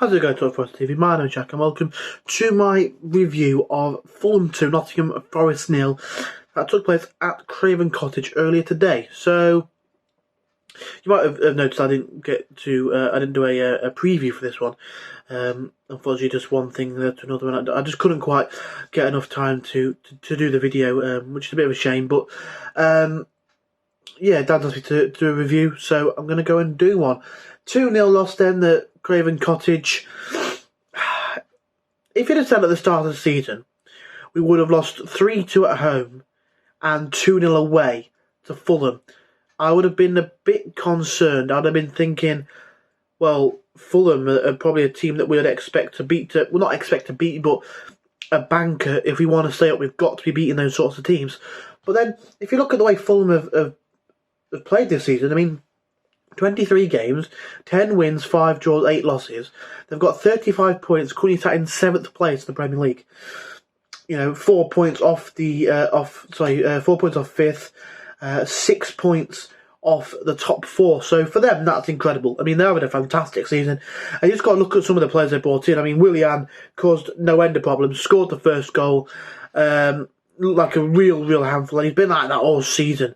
How's it going, Forest TV? My name is Jack and welcome to my review of Fulham 2, Nottingham Forest 0 that took place at Craven Cottage earlier today. So, you might have noticed I didn't do a preview for this one. Unfortunately, just one thing led to another, and I just couldn't quite get enough time to do the video, which is a bit of a shame. But yeah, Dad asked me to do a review, so I'm going to go and do one. 2-0 loss then at Craven Cottage. If you'd have said at the start of the season, we would have lost 3-2 at home and 2-0 away to Fulham, I would have been a bit concerned. I'd have been thinking, well, Fulham are probably a team that we would expect to beat. Well, not expect to beat, but a banker. If we want to stay up, we've got to be beating those sorts of teams. But then, if you look at the way Fulham have played this season, I mean, 23 games, 10 wins, 5 draws, 8 losses. They've got 35 points, currently sat in 7th place in the Premier League. 4 points off 4 points off 5th, 6 points off the top 4. So for them, that's incredible. I mean, they're having a fantastic season. And you just got to look at some of the players they brought in. I mean, Willian caused no end of problems, scored the first goal, looked like a real handful, and he's been like that all season.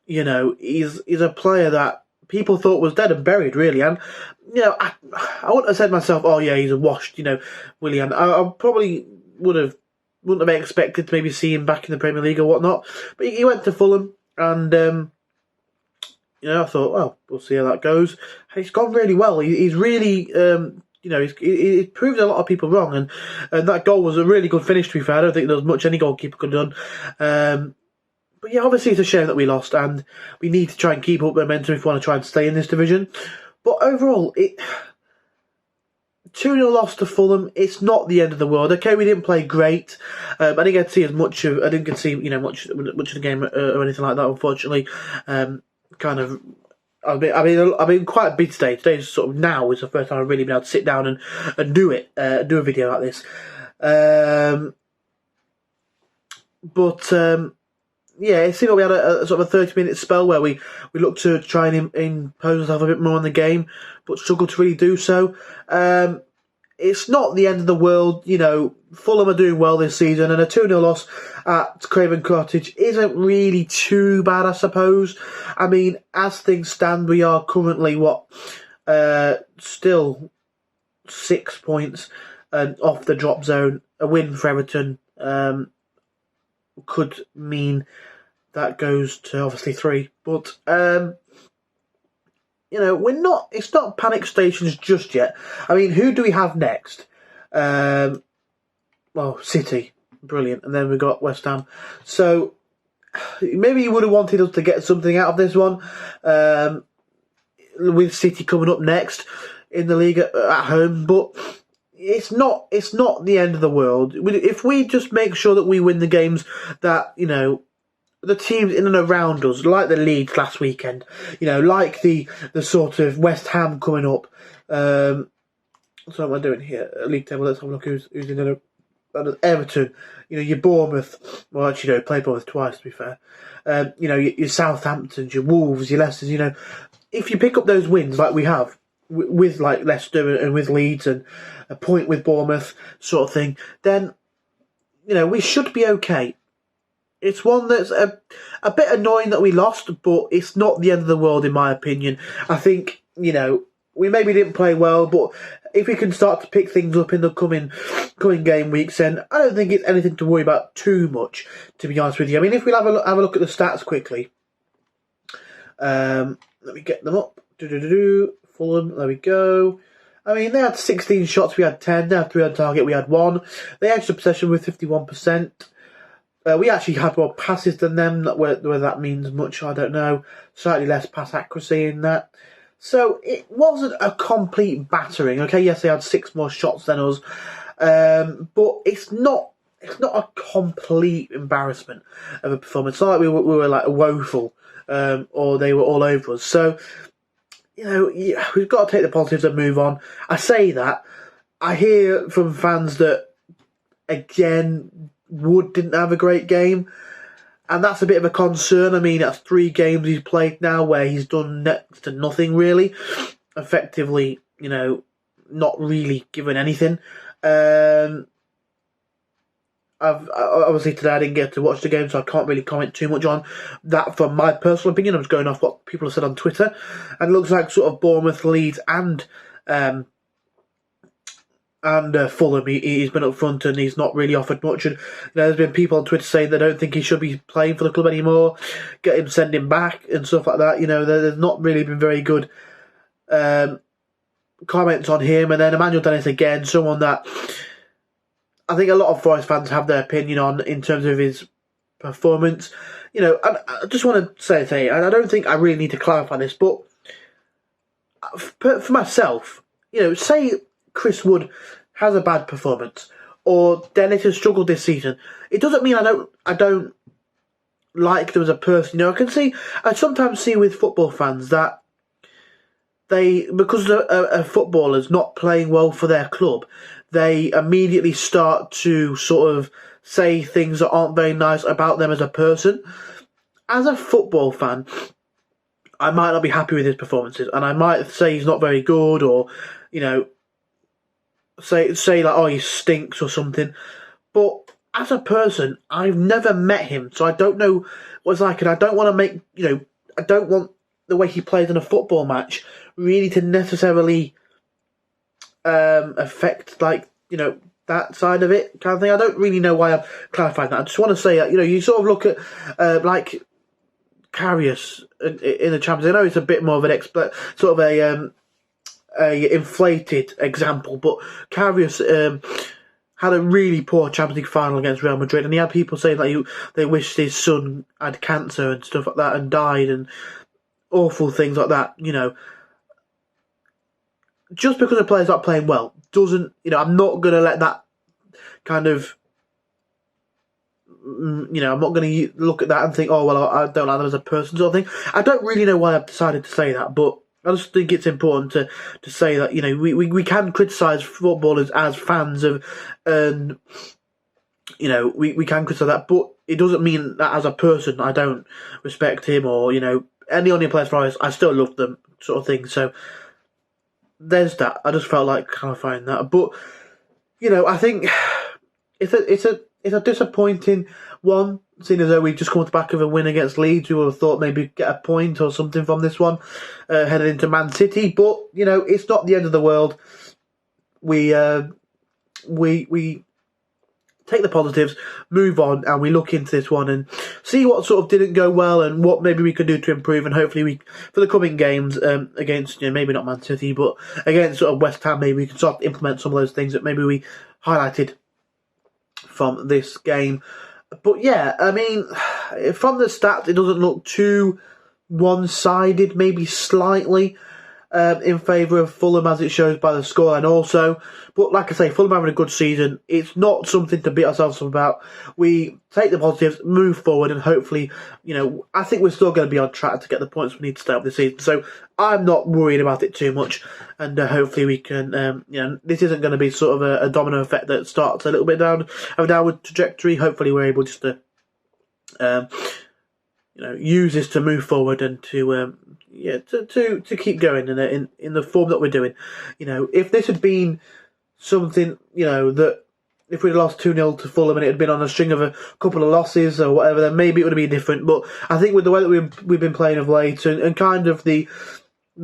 He's a player that people thought was dead and buried, really. And, I wouldn't have said to myself, oh, yeah, he's a washed, Willian. I probably wouldn't have expected to maybe see him back in the Premier League or whatnot. But he went to Fulham, and, I thought, well, we'll see how that goes. And he's gone really well. He's really, he's proved a lot of people wrong. And that goal was a really good finish, to be fair. I don't think there was much any goalkeeper could have done. But yeah, obviously it's a shame that we lost, and we need to try and keep up momentum if we want to try and stay in this division. But overall, 2-0 loss to Fulham, it's not the end of the world. Okay, we didn't play great. I didn't get to see much of the game or anything like that, unfortunately. I've been quite big today. Today's sort of now is the first time I've really been able to sit down and do a video like this. Yeah, it seemed like we had a sort of a 30-minute spell where we looked to try and impose ourselves a bit more on the game, but struggled to really do so. It's not the end of the world. Fulham are doing well this season, and a 2-0 loss at Craven Cottage isn't really too bad, I suppose. I mean, as things stand, we are currently, still 6 points off the drop zone. A win for Everton could mean that goes to obviously 3, but it's not panic stations just yet. I mean, who do we have next? City, brilliant, and then we got West Ham. So maybe you would have wanted us to get something out of this one, with City coming up next in the league at home, but it's not the end of the world. If we just make sure that we win the games that, the teams in and around us, like the Leeds last weekend, like the sort of West Ham coming up. So what am I doing here? League table, let's have a look who's in the Everton, your Bournemouth. Well, actually, played Bournemouth twice, to be fair. Your Southamptons, your Wolves, your Leicesters, if you pick up those wins like we have, with like Leicester and with Leeds and a point with Bournemouth sort of thing, then we should be okay. It's one that's a bit annoying that we lost, but it's not the end of the world in my opinion. I think we maybe didn't play well, but if we can start to pick things up in the coming game weeks, then I don't think it's anything to worry about too much, to be honest with you. I mean, if we'll have a look at the stats quickly, let me get them up. Fulham, there we go. I mean, they had 16 shots, we had 10. They had 3 on target, we had 1. They edged possession with 51%. We actually had more passes than them, whether that means much, I don't know. Slightly less pass accuracy in that. So it wasn't a complete battering. Okay, yes, they had 6 more shots than us. But it's not a complete embarrassment of a performance. It's not like we were like woeful, or they were all over us. So, we've got to take the positives and move on. I say that. I hear from fans that, again, Wood didn't have a great game, and that's a bit of a concern. I mean, that's 3 games he's played now where he's done next to nothing, really. Effectively, not really given anything. Obviously today I didn't get to watch the game, so I can't really comment too much on that from my personal opinion. I'm just going off what people have said on Twitter, and it looks like sort of Bournemouth, Leeds, and Fulham, he's been up front and he's not really offered much. And there's been people on Twitter saying they don't think he should be playing for the club anymore, send him back and stuff like that. There's not really been very good comments on him. And then Emmanuel Dennis again, someone that I think a lot of Forest fans have their opinion on in terms of his performance. And I just want to say, and I don't think I really need to clarify this, but for myself, say Chris Wood has a bad performance or Dennis has struggled this season, it doesn't mean I don't like them as a person. I sometimes see with football fans that because a footballer's not playing well for their club, they immediately start to sort of say things that aren't very nice about them as a person. As a football fan, I might not be happy with his performances, and I might say he's not very good, or say like, oh, he stinks or something. But as a person, I've never met him, so I don't know what it's like, and I don't want to I don't want the way he plays in a football match really to necessarily affect that side of it kind of thing. I don't really know why I'm clarifying that. I just want to say that you sort of look at like Karius in the Champions League. I know it's a bit more of an sort of a inflated example, but Karius had a really poor Champions League final against Real Madrid, and he had people saying that they wished his son had cancer and stuff like that and died and awful things like that. Just because a player's not playing well doesn't, I'm not going to let that kind of, I'm not going to look at that and think, oh, well, I don't like them as a person sort of thing. I don't really know why I've decided to say that, but I just think it's important to say that, we can criticise footballers as fans of, and, we can criticise that, but it doesn't mean that as a person I don't respect him or, any on your players for us, I still love them sort of thing. So there's that. I just felt like clarifying that. But, I think it's a disappointing one, seeing as though we just come off the back of a win against Leeds. We would have thought maybe get a point or something from this one, headed into Man City. But, it's not the end of the world. We take the positives, move on, and we look into this one and see what sort of didn't go well and what maybe we could do to improve. And hopefully for the coming games against, maybe not Man City, but against sort of West Ham, maybe we can sort of implement some of those things that maybe we highlighted from this game. But yeah, I mean, from the stats, it doesn't look too one-sided, maybe slightly in favour of Fulham, as it shows by the scoreline also. But like I say, Fulham having a good season. It's not something to beat ourselves up about. We take the positives, move forward, and hopefully, I think we're still going to be on track to get the points we need to stay up this season. So I'm not worried about it too much, and hopefully we can, this isn't going to be sort of a domino effect that starts a little bit down a downward trajectory. Hopefully we're able just to use this to move forward and to keep going in the form that we're doing. If this had been something, that if we'd lost 2-0 to Fulham and it had been on a string of a couple of losses or whatever, then maybe it would have been different. But I think with the way that we've been playing of late and kind of the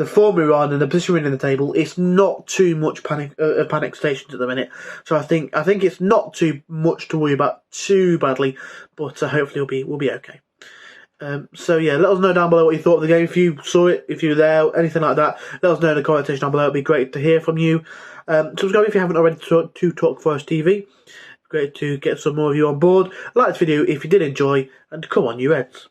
form we're on and the position we're in the table, it's not too much panic stations at the minute. So I think it's not too much to worry about too badly, but hopefully we'll be okay. So yeah, let us know down below what you thought of the game. If you saw it, if you were there, anything like that, let us know in the comment section down below. It'd be great to hear from you. Subscribe if you haven't already to Talk Forest TV. Great to get some more of you on board. Like this video if you did enjoy, and come on, you Reds.